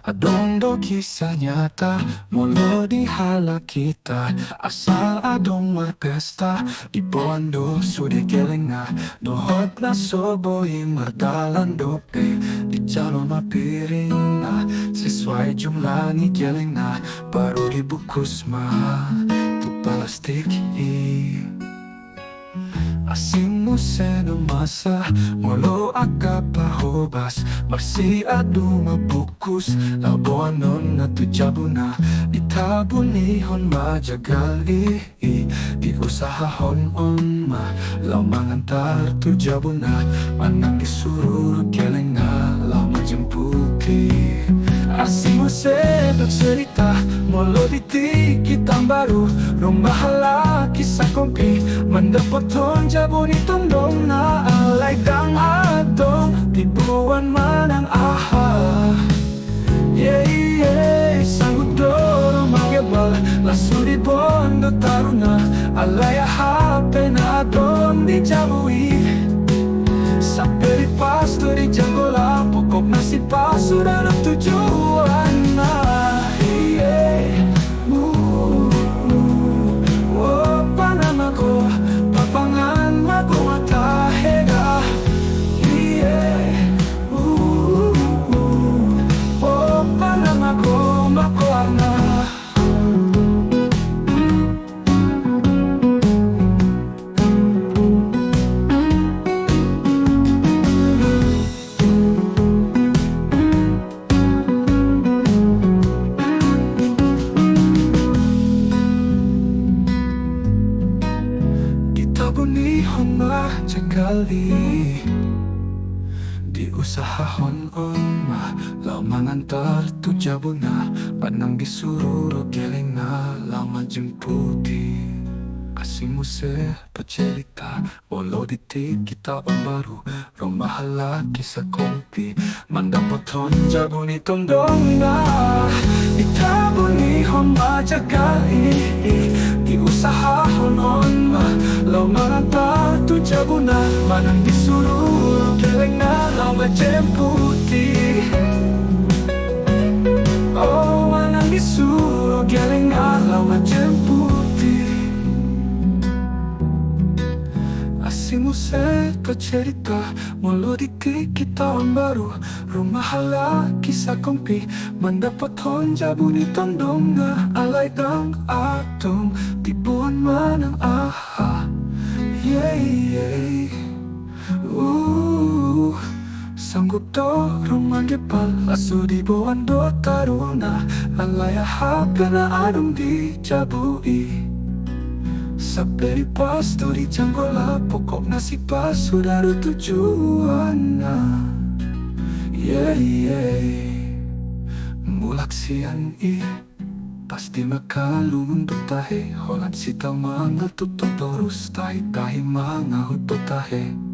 Adong do kisah nyata mula di hala kita. Asal adong marpesta di bondo sudah kelenga. Dohot na soboy mardalan dope di calon mapiring na. Sesuai jumlah ni kelenga baru dibungkus mah tu plastik Asing mo seno masa Molo akapahobas Marsi adu mabukus Labuanon na tujabu na Itabunihon majagali Di usahahon on ma Lau mangantar tujabu na Manang disuruh kelenga Lau majemputi Asing mo seno cerita Molo ditik kitang baru Rumah halaki sa kompi Mandapotong jabon itong dong na alay dang adong Tibuan man ang aha Yeah, yeah, sanggup dorong magebal Lasu di bondo taruna Alay hape na adong di jabui Sampai di pasto di janggola Pokok nasi pasu dalam tujuan na Yeah, oh, Panama ko Papangan magumatahega Yeah, oh, Panama ko makuana Bunihon majagali Di usahahon on ma Lau mangantar tujabu na Panang disuruh geling na Lau majemputi Kasih muse bercerita Walau ditik kita on baru Rumah halaki sa kompi Mandapoton jabun itong dong na Itabunihon majagali Di usahahon on ma Lau mangantar tujabu na Manang disuruh geleng na Lau majemputi Oh, manang disuruh geleng na Lau majemputi Asing mo sa cerita Mula ditik kita on baru Rumah halaki sa kompi Mandapoton jabun itong dong na Alay dang atong Tibuan man ang aha Yeah, yeah Sanggup dorong magepal Lasu di boando taruna Alay hape na adong di jabui Sampai di pasto di janggola Pokok nasi pasu dari tujuan na Yeah, yeah Mulaksian Pasti makalungun tahe Holat sitaw mga tutok Torus tahi mga hutot tahe